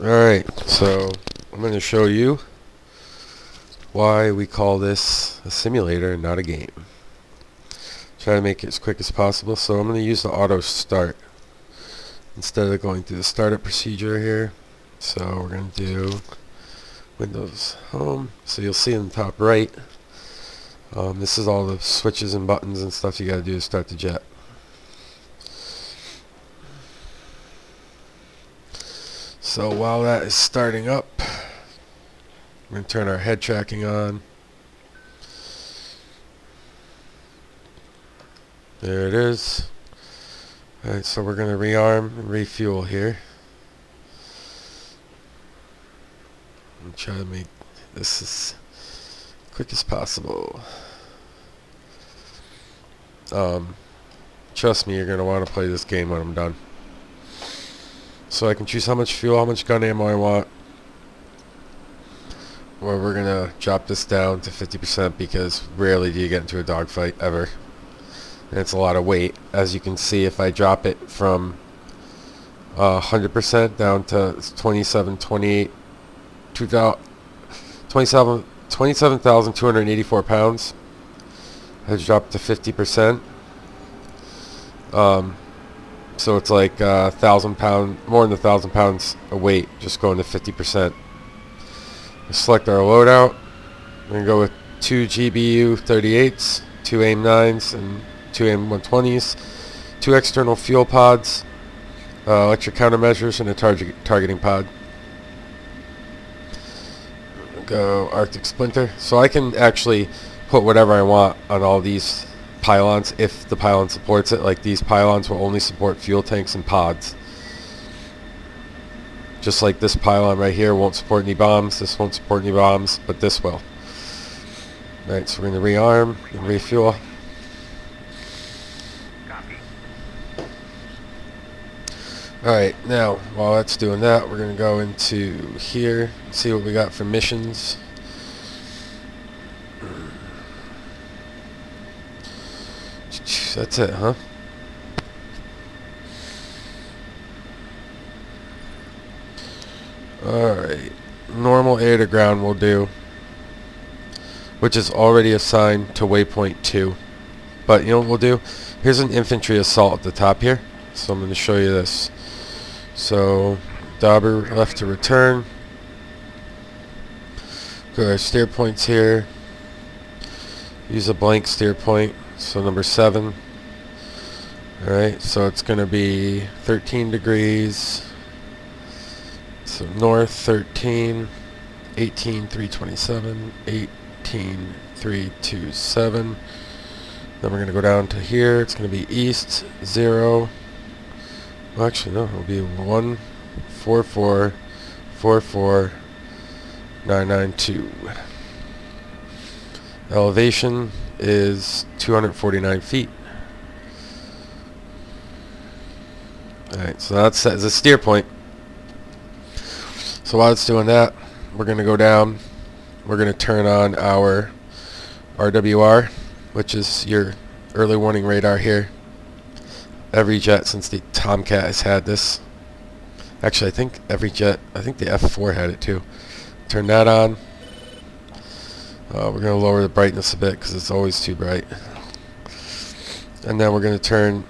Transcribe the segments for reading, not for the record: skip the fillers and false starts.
Alright, so I'm going to show you why we call this a simulator and not a game. Try to make it as quick as possible. So I'm going to use the auto start instead of going through the startup procedure here. So we're going to do Windows Home. So you'll see in the top right, this is all the switches and buttons and stuff you got to do to start the jet. So while that is starting up, we're going to turn our head tracking on. There it is. Alright, so we're going to rearm and refuel here. And try to make this as quick as possible. Trust me, you're going to want to play this game when I'm done. So I can choose how much fuel, how much gun ammo I want. Or we're going to drop this down to 50% because rarely do you get into a dogfight ever. And it's a lot of weight. As you can see, if I drop it from 100% down to 27,284 pounds, I dropped to 50%. So it's like 1,000 pounds, more than 1,000 pounds of weight, just going to 50%. Select our loadout. We're going to go with 2 GBU 38s, 2 AIM 9s, and 2 AIM 120s, 2 external fuel pods, electric countermeasures, and a targeting pod. Go Arctic Splinter. So I can actually put whatever I want on all these pylons if the pylon supports it. Like these pylons will only support fuel tanks and pods. Just like this pylon right here won't support any bombs. This won't support any bombs, but this will. Alright, so we're going to rearm and refuel. Alright, now while that's doing that, we're going to go into here and see what we got for missions. That's it, huh? Alright, normal air to ground will do, which is already assigned to waypoint 2. But you know what we'll do? Here's an infantry assault at the top here, so I'm going to show you this. So, Dauber left to return. Go to our steer points here. Use a blank steer point, so number 7. Alright, so it's going to be 13 degrees. So north 13, 18, 327, 18, 327. Then we're going to go down to here. It's going to be east 0. Well, actually, no, it'll be 1, 4, 4, 4, 4, 9, 9, 2. Elevation is 249 feet. Alright, so that's set as a steer point. So while it's doing that, we're going to go down. We're going to turn on our RWR, which is your early warning radar here. Every jet since the Tomcat has had this. Actually, I think every jet, I think the F4 had it too. Turn that on. We're going to lower the brightness a bit because it's always too bright. And then we're going to turn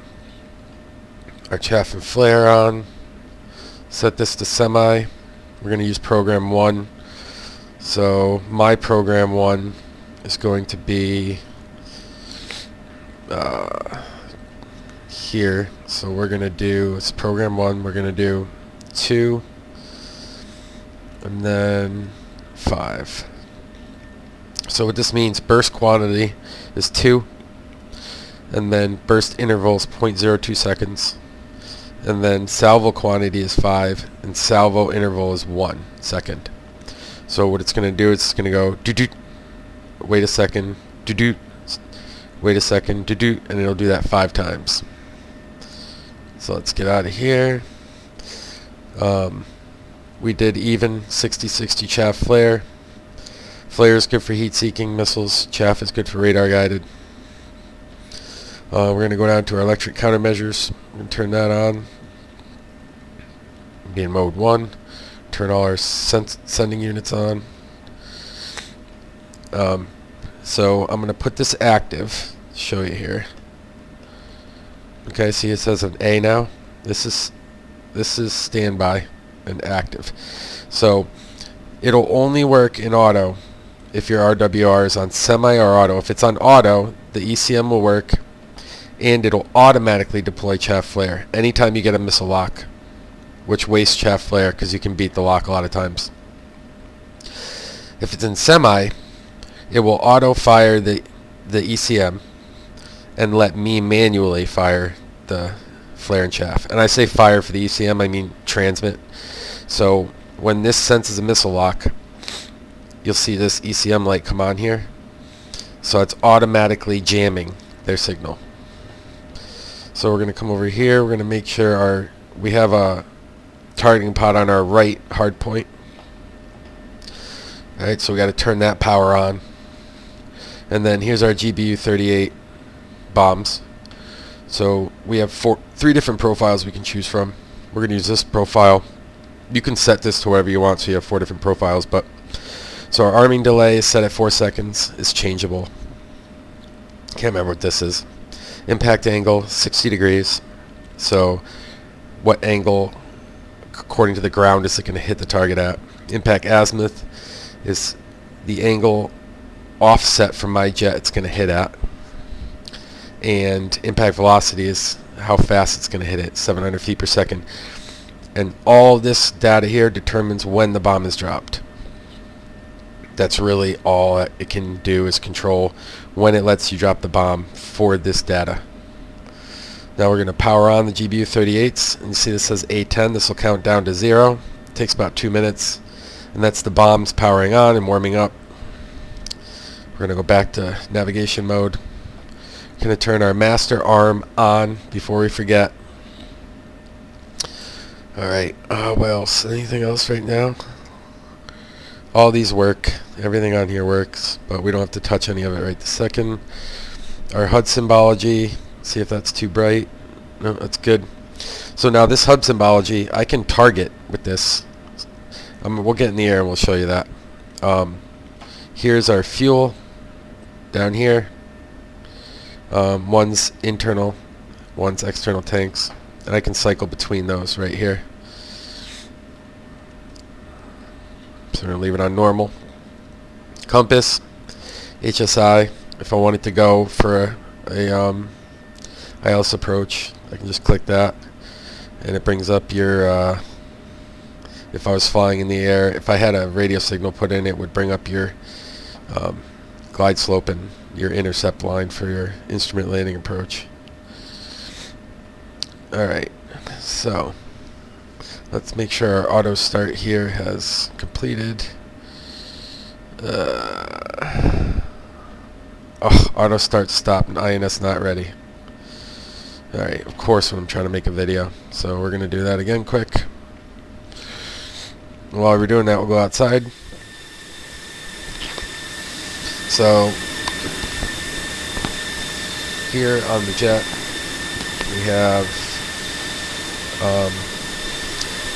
our chaff and flare on. Set this to semi. We're going to use program 1. So my program 1 is going to be here. So we're going to do, it's program 1, we're going to do 2 and then 5. So what this means, burst quantity is 2 and then burst interval is 0.02 seconds. And then salvo quantity is 5 and salvo interval is 1 second. So what it's going to do is it's going to go doo-doo, wait a second, doo-doo, wait a second, doo-doo, and it'll do that 5 times. So let's get out of here. We did even 60-60 chaff flare. Flare is good for heat-seeking missiles. Chaff is good for radar guided. We're going to go down to our electric countermeasures and turn that on. be in mode 1. Turn all our sending units on. So I'm going to put this active. Show you here. Okay, see it says an A now. This is standby and active. So it'll only work in auto if your RWR is on semi or auto. If it's on auto, the ECM will work, and it'll automatically deploy chaff flare anytime you get a missile lock, which wastes chaff flare because you can beat the lock a lot of times. If it's in semi, it will auto fire the ECM and let me manually fire the flare and chaff. And I say fire for the ECM, I mean transmit. So when this senses a missile lock, you'll see this ECM light come on here. So it's automatically jamming their signal. So we're going to come over here. We're going to make sure we have a targeting pod on our right hard point. Alright, so we got to turn that power on. And then here's our GBU-38 bombs. So we have three different profiles we can choose from. We're going to use this profile. You can set this to whatever you want, so you have 4 different profiles. But so our arming delay is set at 4 seconds. It's changeable. Can't remember what this is. Impact angle 60 degrees. So what angle, according to the ground, is it going to hit the target at? Impact azimuth is the angle offset from my jet it's going to hit at. And impact velocity is how fast it's going to hit it, 700 feet per second. And all this data here determines when the bomb is dropped. That's really all it can do, is control when it lets you drop the bomb for this data. Now we're going to power on the GBU-38s, and you see this says A10. This will count down to 0. It takes about 2 minutes, and that's the bombs powering on and warming up. We're going to go back to navigation mode. Going to turn our master arm on before we forget. Alright, what else? Anything else right now? All these work. Everything on here works, but we don't have to touch any of it right this second. Our HUD symbology, see if that's too bright. No, that's good. So now this HUD symbology, I can target with this. We'll get in the air and we'll show you that. Here's our fuel down here. One's internal, one's external tanks, and I can cycle between those right here. So we're going to leave it on normal. Compass, HSI. If I wanted to go for a ILS approach, I can just click that, and it brings up your, if I was flying in the air, if I had a radio signal put in, it would bring up your glide slope and your intercept line for your instrument landing approach. Alright, so let's make sure our auto start here has completed. Auto start stopped and INS not ready. Alright, of course when I'm trying to make a video. So we're going to do that again quick. While we're doing that, we'll go outside. So here on the jet we have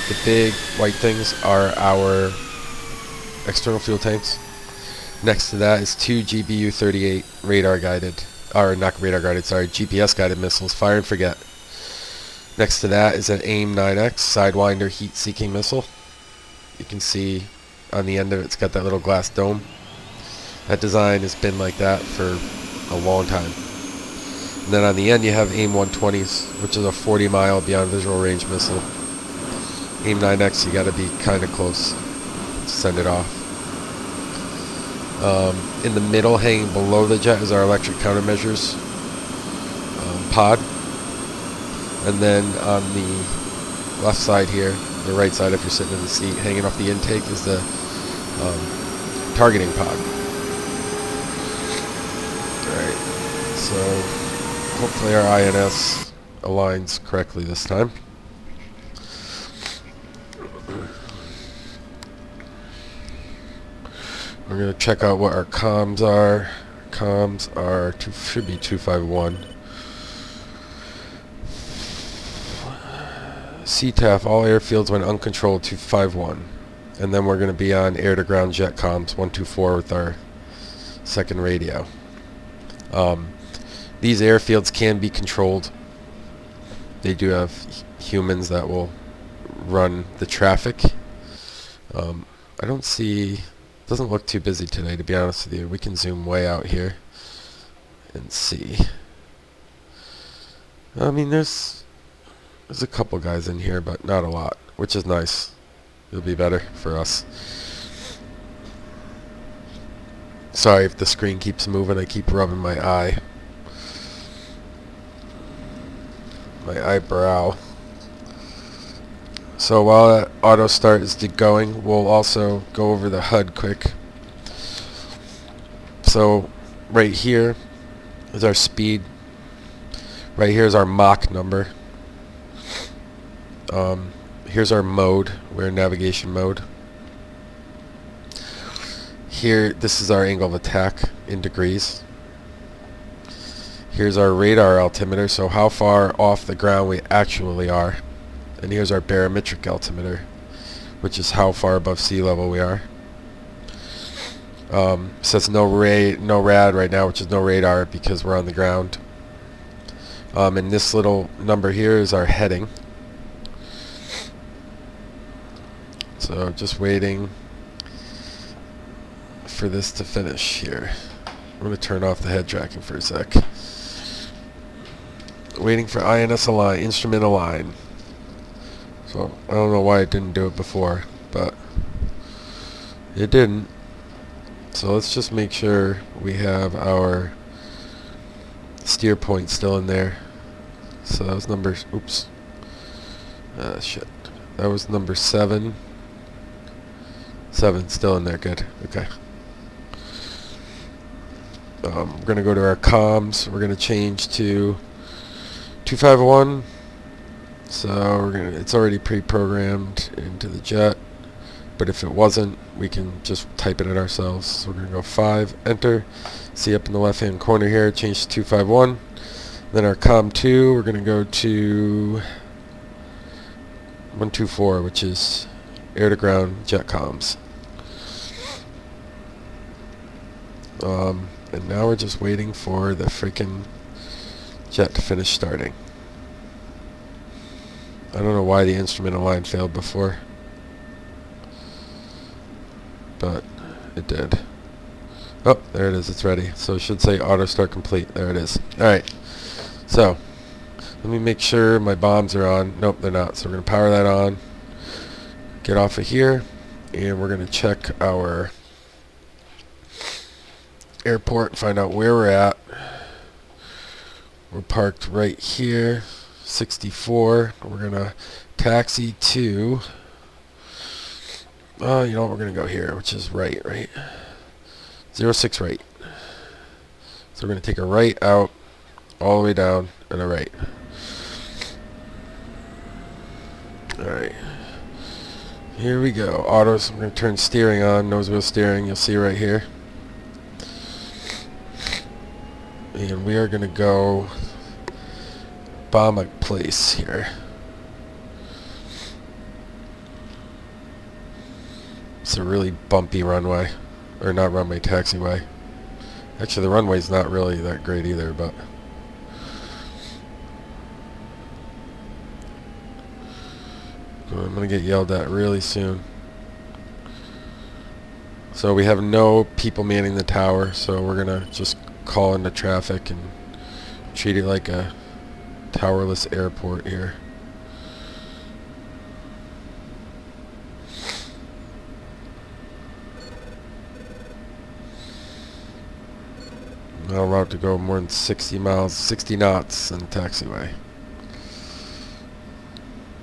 the big white things are our external fuel tanks. Next to that is 2 GBU-38 radar guided, or not radar guided, sorry, GPS guided missiles, fire and forget. Next to that is an AIM-9X Sidewinder heat seeking missile. You can see on the end of it, it's got that little glass dome. That design has been like that for a long time. And then on the end you have AIM-120s, which is a 40-mile beyond visual range missile. AIM-9X, you got to be kind of close to send it off. In the middle, hanging below the jet, is our electric countermeasures pod. And then on the left side here, the right side if you're sitting in the seat, hanging off the intake, is the targeting pod. Alright, so hopefully our INS aligns correctly this time. We're going to check out what our comms are. Comms are should be 251. CTAF, all airfields when uncontrolled, 251. And then we're going to be on air-to-ground jet comms, 124 with our second radio. These airfields can be controlled. They do have humans that will run the traffic. I don't see... Doesn't look too busy today, to be honest with you. We can zoom way out here and see. I mean, there's a couple guys in here, but not a lot, which is nice. It'll be better for us. Sorry if the screen keeps moving. I keep rubbing my eye. My eyebrow. So while that auto start is going, we'll also go over the HUD quick. So right here is our speed. Right here is our Mach number. Here's our mode. We're in navigation mode. Here, this is our angle of attack in degrees. Here's our radar altimeter, so how far off the ground we actually are. And here's our barometric altimeter, which is how far above sea level we are. Says no rad right now, which is no radar because we're on the ground. And this little number here is our heading. So just waiting for this to finish here. I'm going to turn off the head tracking for a sec. Waiting for INS align, instrument align. So I don't know why it didn't do it before, but it didn't. So let's just make sure we have our steer point still in there. So that was number, oops. Shit. That was number 7. 7, still in there, good. Okay. We're going to go to our comms. We're going to change to 251. So it's already pre-programmed into the jet. But if it wasn't, we can just type it in ourselves. So we're going to go 5, enter. See up in the left-hand corner here, change to 251. Then our comm 2, we're going to go to 124, which is air-to-ground jet comms. And now we're just waiting for the freaking jet to finish starting. I don't know why the instrument align failed before, but it did. Oh, there it is. It's ready. So it should say auto start complete. There it is. Alright. So, let me make sure my bombs are on. Nope, they're not. So we're going to power that on. Get off of here. And we're going to check our airport and find out where we're at. We're parked right here. 64. We're going to taxi to... you know what? We're going to go here, which is right? 06 right. So we're going to take a right out, all the way down, and a right. Alright. Here we go. Autos. I'm going to turn steering on. Nose wheel steering. You'll see right here. And we are going to go bomb a place here. It's a really bumpy runway. Or not runway, taxiway. Actually, the runway's not really that great either, but... I'm going to get yelled at really soon. So we have no people manning the tower, so we're going to just call in the traffic and treat it like a towerless airport here. Not allowed to go more than 60 miles, 60 knots in the taxiway.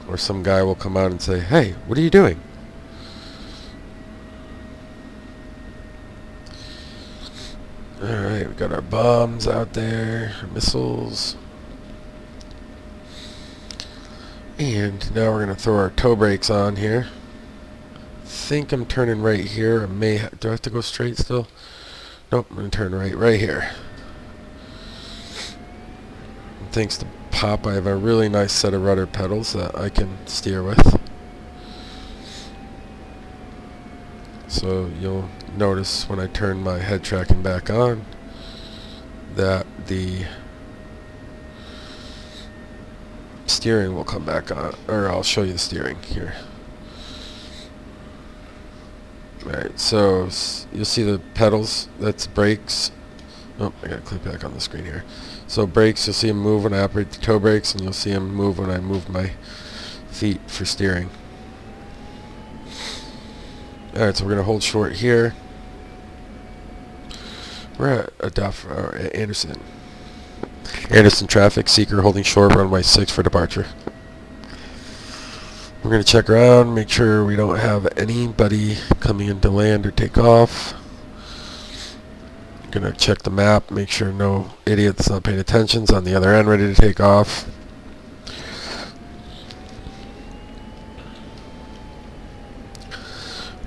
Or some guy will come out and say, "Hey, what are you doing?" Alright, we got our bombs out there, our missiles. And now we're going to throw our toe brakes on here. I think I'm turning right here. Do I have to go straight still? Nope, I'm going to turn right here. And thanks to top, I have a really nice set of rudder pedals that I can steer with. So you'll notice when I turn my head tracking back on that the steering will come back on, or I'll show you the steering here. Alright, so you'll see the pedals, that's brakes. Oh, I gotta click back on the screen here. So brakes, you'll see them move when I operate the toe brakes, and you'll see them move when I move my feet for steering. Alright, so we're going to hold short here. We're at Anderson. Anderson traffic, seeker holding short, runway 6 for departure. We're going to check around, make sure we don't have anybody coming in to land or take off. Going to check the map, make sure no idiot that's not paying attention is on the other end ready to take off.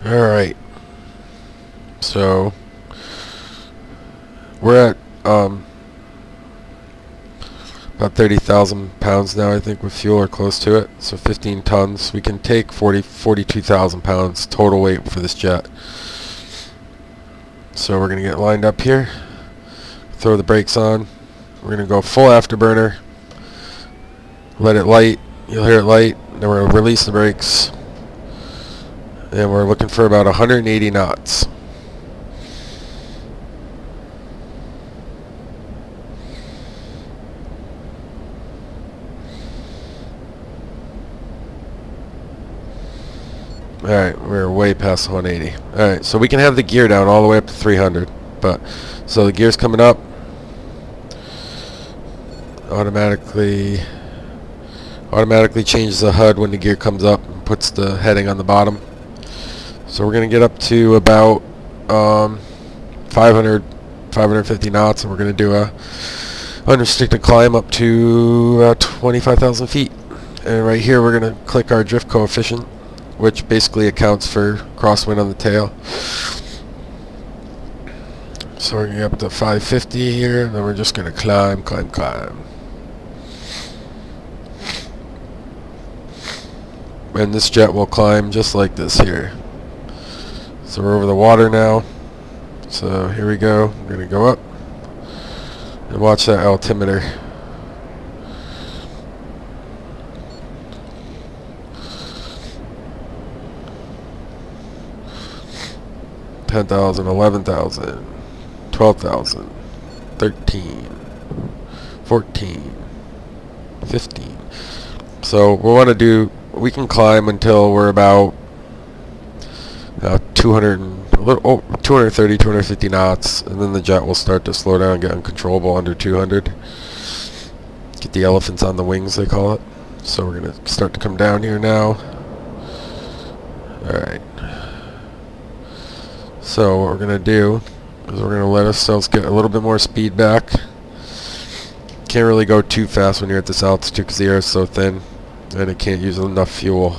Alright, so we're at about 30,000 pounds now, I think, with fuel or close to it. So 15 tons. We can take 42,000 pounds total weight for this jet. So we're going to get lined up here, throw the brakes on. We're going to go full afterburner, let it light. You'll hear it light. Then we're going to release the brakes. And we're looking for about 180 knots. Alright, we're way past 180. Alright, so we can have the gear down all the way up to 300. So the gear's coming up. Automatically changes the HUD when the gear comes up and puts the heading on the bottom. So we're going to get up to about 550 knots, and we're going to do a unrestricted climb up to 25,000 feet. And right here we're going to click our drift coefficient, which basically accounts for crosswind on the tail. So we're going to get up to 550 here, and then we're just going to climb. And this jet will climb just like this here. So we're over the water now. So here we go. I'm going to go up and watch that altimeter. $10,000, $11,000, $12,000, $13,000, $14,000, $15,000. So we can climb until we're about 230, 250 knots, and then the jet will start to slow down and get uncontrollable under 200. Get the elephants on the wings, they call it. So we're going to start to come down here now. Alright. So what we're going to do is we're going to let ourselves get a little bit more speed back. Can't really go too fast when you're at this altitude because the air is so thin and it can't use enough fuel.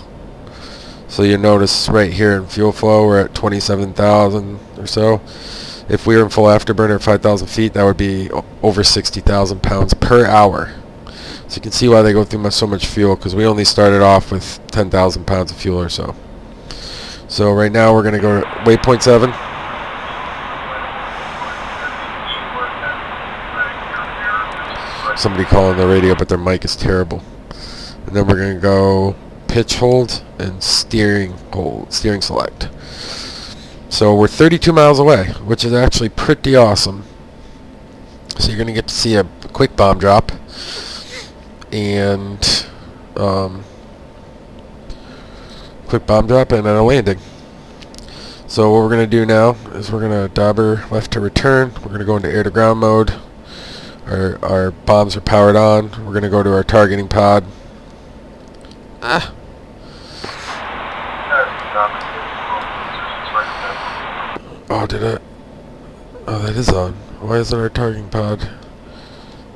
So you notice right here in fuel flow we're at 27,000 or so. If we were in full afterburner at 5,000 feet, that would be over 60,000 pounds per hour. So you can see why they go through so much fuel, because we only started off with 10,000 pounds of fuel or so. So right now we're going to go to waypoint 7. Somebody calling the radio, but their mic is terrible. And then we're going to go pitch hold and steering select. So we're 32 miles away, which is actually pretty awesome. So you're going to get to see a quick bomb drop and then a landing. So what we're going to do now is we're going to dauber left to return. We're going to go into air to ground mode. Our bombs are powered on. We're going to go to our targeting pod. Oh, oh, that is on. Why isn't our targeting pod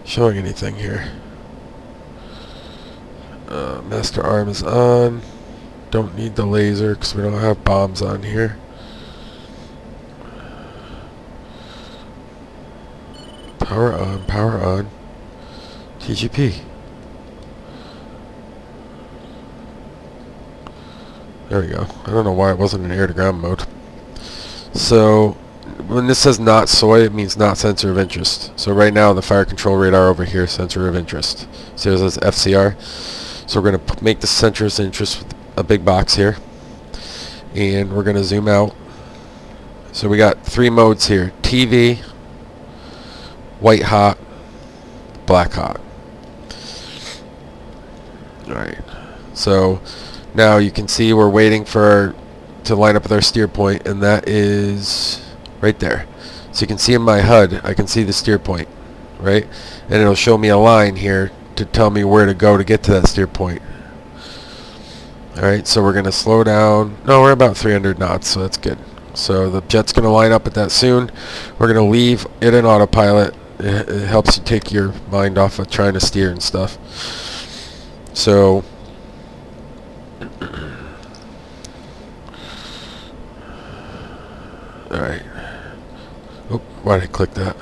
showing anything here? Master arm is on. Don't need the laser because we don't have bombs on here. Power on, power on. TGP. There we go. I don't know why it wasn't in air-to-ground mode. So when this says not soy, it means not sensor of interest. So right now the fire control radar over here is sensor of interest. So it says FCR. So we're going to make the sensor of interest with a big box here. And we're going to zoom out. So we got 3 modes here. TV, white hot, black hot. Alright. So now you can see we're waiting for to line up with our steer point, and that is right there. So you can see in my HUD, I can see the steer point, right? And it'll show me a line here to tell me where to go to get to that steer point. Alright, so we're going to slow down. No, we're about 300 knots, so that's good. So the jet's going to line up at that soon. We're going to leave it in autopilot. It helps you take your mind off of trying to steer and stuff. So alright. Oh, why did I click that?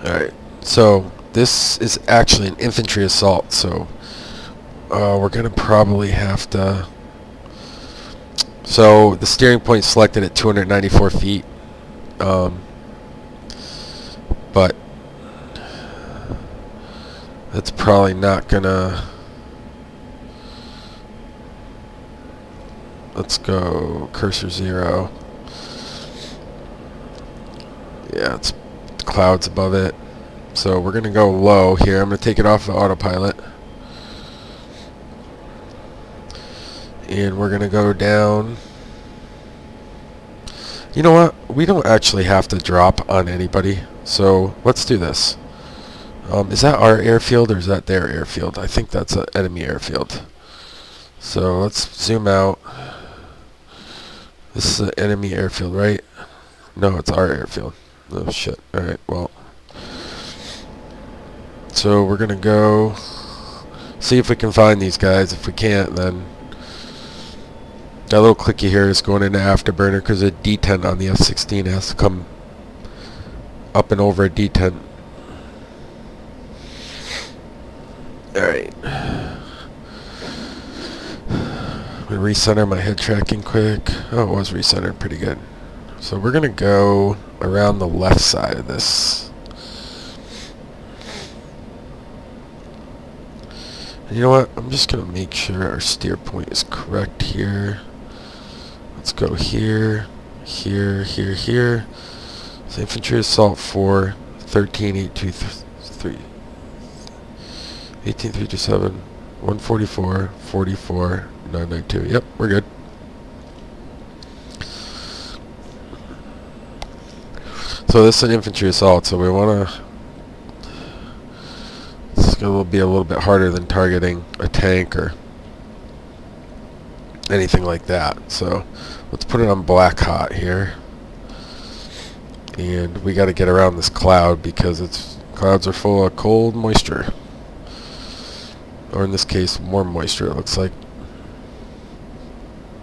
Alright, so this is actually an infantry assault, so we're going to probably have to... So the steering point selected at 294 feet, but that's probably not going to... Let's go cursor 0. Yeah, it's clouds above it. So we're going to go low here. I'm going to take it off of autopilot. And we're going to go down. You know what? We don't actually have to drop on anybody. So let's do this. Is that our airfield or is that their airfield? I think that's an enemy airfield. So let's zoom out. This is an enemy airfield, right? No, it's our airfield. Oh shit. Alright, well. So we're gonna go see if we can find these guys. If we can't, then that little clicky here is going into afterburner because a detent on the F16 has to come up and over a detent. Alright. I'm going to recenter my head tracking quick. Oh, it was recentered pretty good. So we're going to go around the left side of this. And you know what? I'm just going to make sure our steer point is correct here. Let's go here, here, here, here. So infantry assault 4, 13,823, 18,327, 144, 44, 992. Yep, we're good. So this is an infantry assault, so we want to... It's going to be a little bit harder than targeting a tank or anything like that. So let's put it on black hot here. And we got to get around this cloud because clouds are full of cold moisture. Or in this case, warm moisture, it looks like.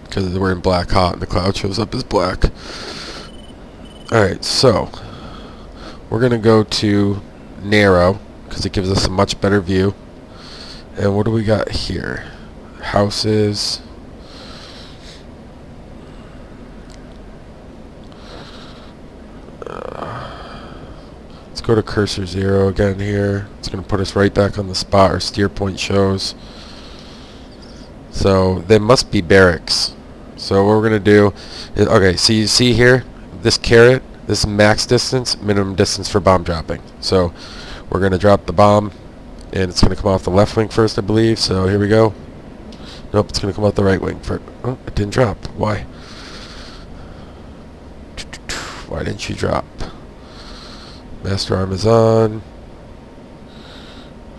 Because we're in black hot and the cloud shows up as black. Alright, so we're going to go to narrow because it gives us a much better view. And what do we got here? Houses. Let's go to cursor 0 again here. It's going to put us right back on the spot our steer point shows. So they must be barracks. So what we're going to do is, okay, so you see here, this caret, this is max distance, minimum distance for bomb dropping. So we're going to drop the bomb, and it's going to come off the left wing first, I believe. So here we go. Nope, it's going to come out the right wing first. Oh, it didn't drop. Why? Why didn't you drop? Master arm is on.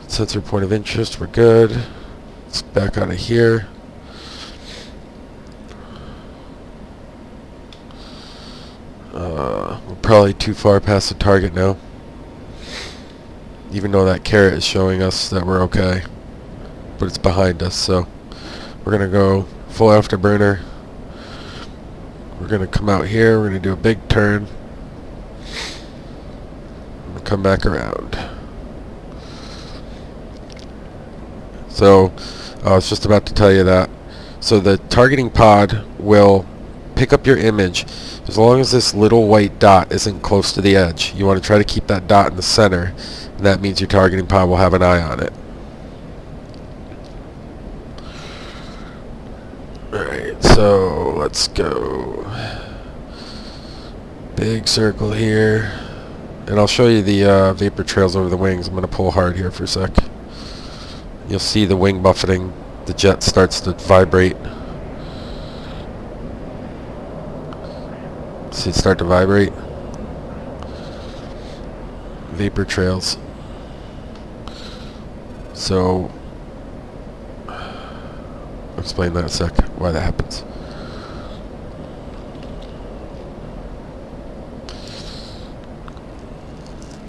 Sensor point of interest, we're good. Let's back out of here. We're probably too far past the target now. Even though that caret is showing us that we're okay. But it's behind us, so we're going to go full afterburner. We're going to come out here, we're going to do a big turn. And come back around. So I was just about to tell you that. So the targeting pod will pick up your image as long as this little white dot isn't close to the edge. You want to try to keep that dot in the center, and that means your targeting pod will have an eye on it. Alright, so let's go. Big circle here. And I'll show you the vapor trails over the wings. I'm going to pull hard here for a sec. You'll see the wing buffeting. The jet starts to vibrate. See it start to vibrate. Vapor trails. So, I'll explain that in a sec, why that happens.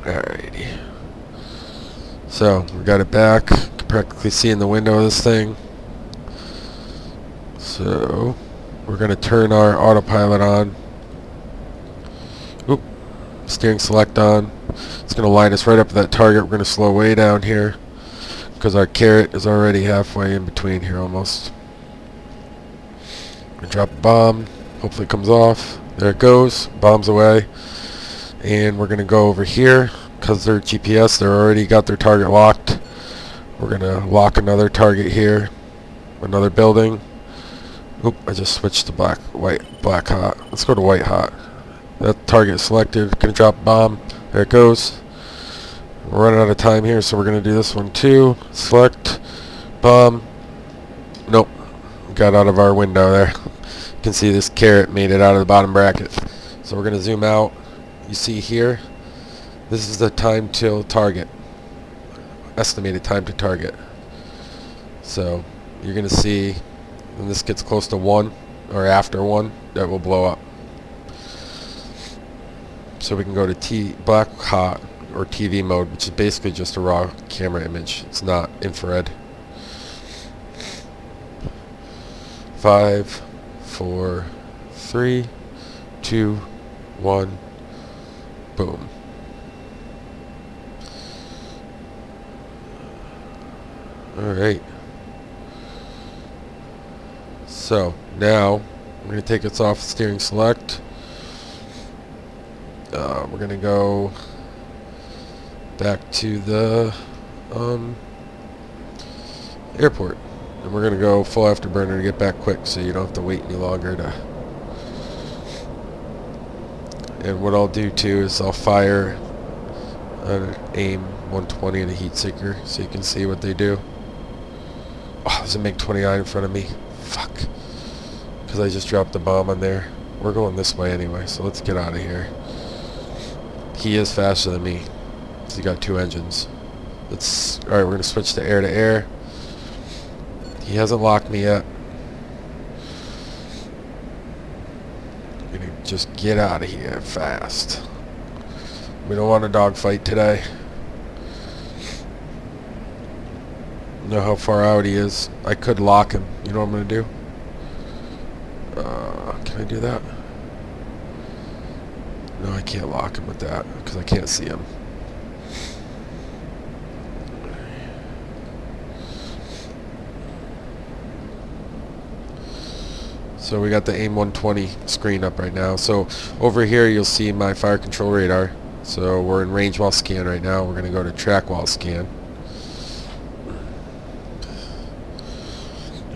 Alrighty. So, we got it back. You can practically see in the window of this thing. So, we're going to turn our autopilot on. Oop. Steering select on. It's going to line us right up to that target. We're going to slow way down here because our carrot is already halfway in between here almost. We're going to drop a bomb. Hopefully it comes off. There it goes. Bomb's away. And we're going to go over here because they're GPS. They're already got their target locked. We're going to lock another target here. Another building. Oop, I just switched to black hot. Let's go to white hot. That target is selected. Going to drop a bomb. There it goes. We're running out of time here, so we're going to do this one too. Select. Bomb. Nope. Got out of our window there. You can see this carrot made it out of the bottom bracket. So we're going to zoom out. You see here, this is the time till target. Estimated time to target. So you're going to see when this gets close to 1 or after 1, that will blow up. So we can go to black hot or TV mode, which is basically just a raw camera image. It's not infrared. 5, 4, 3, 2, 1, boom. Alright. So now we're going to take us off steering select. We're going to go back to the airport. And we're going to go full afterburner to get back quick so you don't have to wait any longer to... And what I'll do too is I'll fire an AIM 120 and a heat seeker so you can see what they do. Oh, there's a MiG-29 in front of me. Fuck. Because I just dropped the bomb on there. We're going this way anyway, so let's get out of here. He is faster than me. He's got 2 engines. Alright, we're going to switch to air. He hasn't locked me yet. I'm going to just get out of here fast. We don't want a dogfight today. Know how far out he is. I could lock him. You know what I'm going to do? Can I do that? No, I can't lock him with that because I can't see him. So we got the AIM 120 screen up right now. So over here you'll see my fire control radar. So we're in range while scan right now. We're going to go to track while scan.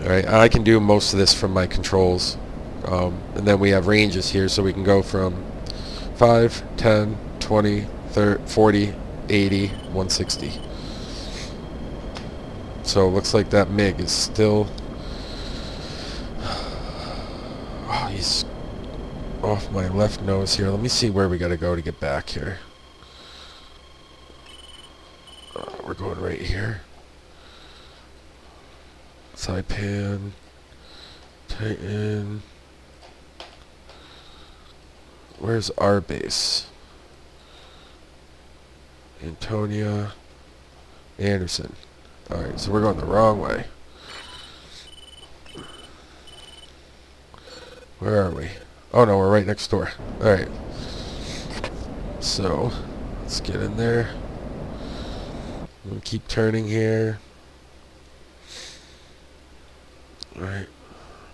Alright, I can do most of this from my controls. And then we have ranges here, so we can go from 5, 10, 20, 30, 40, 80, 160. So it looks like that MiG is still... Oh, he's off my left nose here. Let me see where we gotta go to get back here. We're going right here. Side pan. Tighten. Where's our base? Antonia. Anderson. Alright, so we're going the wrong way. Where are we? Oh no, we're right next door. Alright. So, let's get in there. We'll keep turning here. Alright,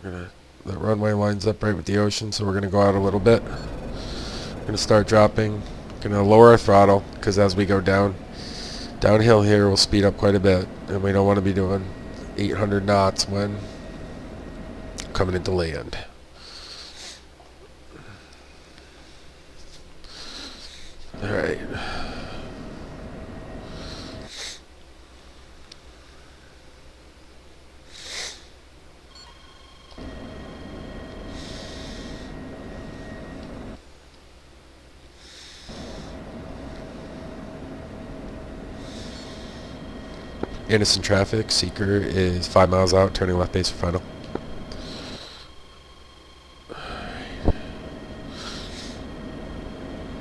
the runway lines up right with the ocean, so we're going to go out a little bit. Going to start dropping. Going to lower our throttle, because as we go downhill here, we'll speed up quite a bit, and we don't want to be doing 800 knots when coming into land. Alright. Innocent traffic. Seeker is 5 miles out, turning left base for final.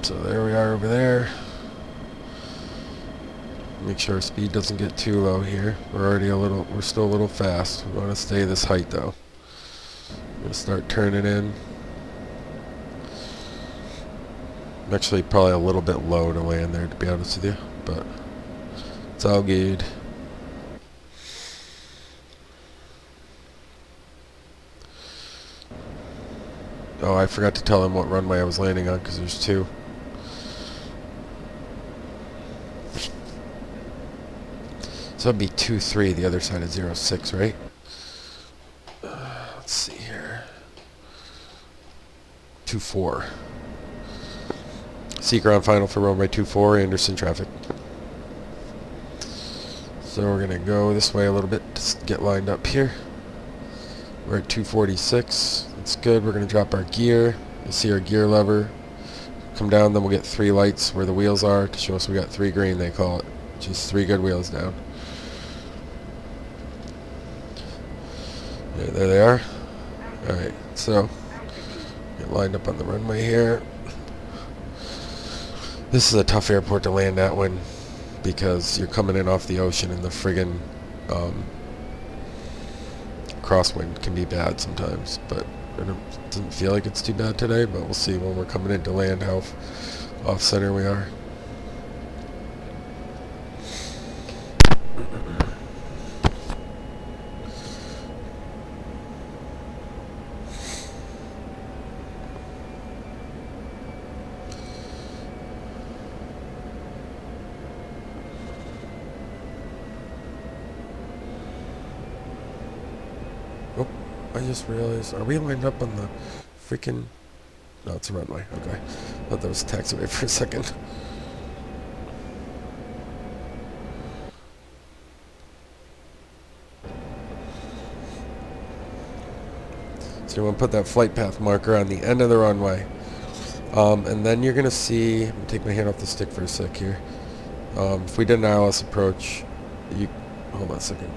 So there we are over there. Make sure our speed doesn't get too low here. We're still a little fast. We want to stay this height though. I'm going to start turning in. I'm actually probably a little bit low to land there, to be honest with you, but it's all good. Oh, I forgot to tell him what runway I was landing on, because there's two. So it'd be 2-3, the other side is 0-6, right? Let's see here. 2-4. Seeker on final for runway 24, Anderson traffic. So we're going to go this way a little bit, just get lined up here. We're at 246. That's good. We're going to drop our gear. You'll see our gear lever come down, then we'll get 3 lights where the wheels are to show us we got 3 green, they call it. Just 3 good wheels down. Yeah, there they are. Alright, so get lined up on the runway here. This is a tough airport to land at when, because you're coming in off the ocean and the friggin' crosswind can be bad sometimes, but it doesn't feel like it's too bad today, but we'll see when we're coming into land how off center we are. Oh, I just realized, are we lined up on the freaking... No, it's a runway. Okay. I thought that was a taxiway for a second. So you want to put that flight path marker on the end of the runway. And then you're going to see... I'm going to take my hand off the stick for a sec here. If we did an ILS approach, hold on a second.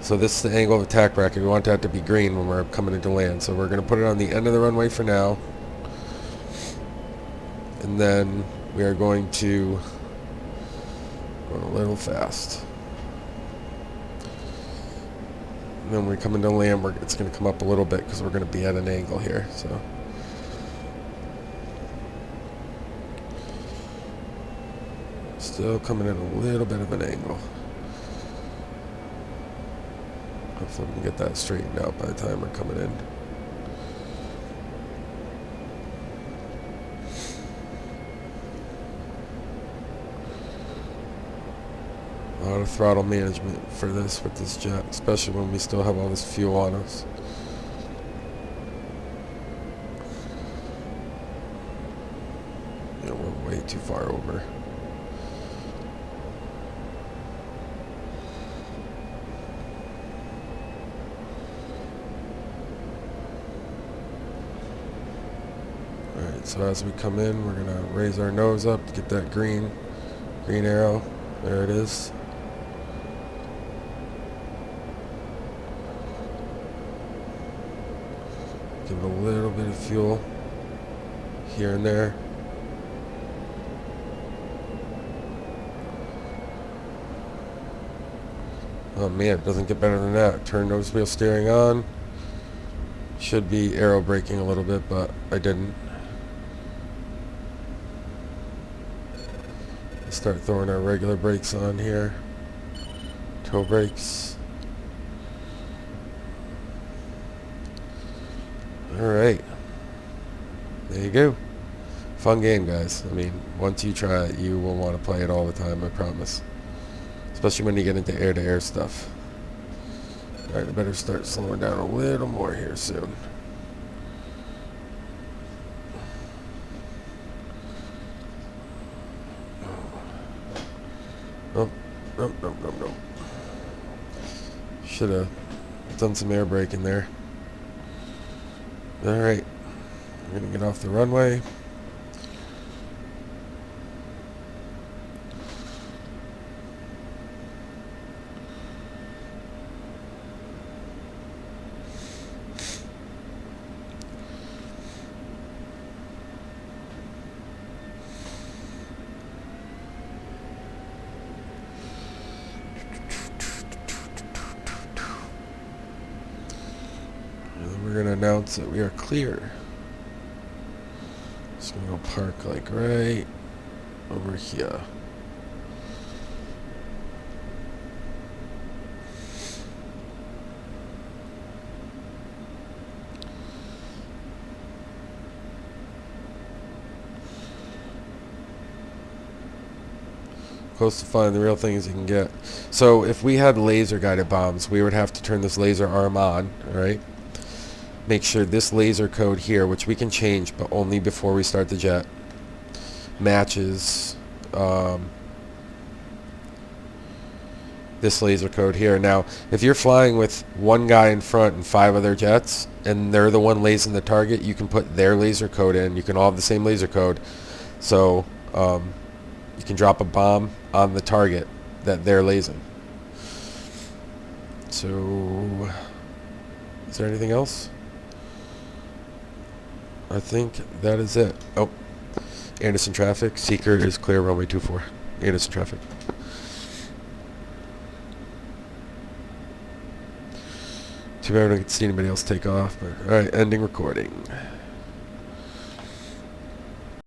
So this is the angle of attack bracket. We want that to be green when we're coming into land. So we're going to put it on the end of the runway for now. And then we are going to go a little fast. And then when we come into land, it's going to come up a little bit because we're going to be at an angle here. So still coming in a little bit of an angle. Hopefully we can get that straightened out by the time we're coming in. A lot of throttle management for this with this jet, especially when we still have all this fuel on us. Yeah, we're way too far over. Alright, so as we come in, we're going to raise our nose up to get that green arrow. There it is. Give it a little bit of fuel here and there. Oh man, it doesn't get better than that. Turn nose wheel steering on. Should be aero braking a little bit, but I didn't. Start throwing our regular brakes on here. Toe brakes. Alright. There you go. Fun game, guys. I mean, once you try it, you will want to play it all the time, I promise. Especially when you get into air-to-air stuff. Alright, I better start slowing down a little more here soon. Oh, no. Should have done some air braking there. Alright, we're going to get off the runway. We're going to announce that we are clear. Just going to go park like right over here. Close to finding the real things you can get. So if we had laser guided bombs, we would have to turn this laser arm on, alright? Make sure this laser code here, which we can change, but only before we start the jet, matches this laser code here. Now, if you're flying with one guy in front and 5 other jets, and they're the one lasing the target, you can put their laser code in. You can all have the same laser code. So, you can drop a bomb on the target that they're lasing. So, is there anything else? I think that is it. Oh, Anderson traffic. Seeker is clear, runway 24. Anderson traffic. Too bad I don't get to see anybody else take off. But all right, ending recording.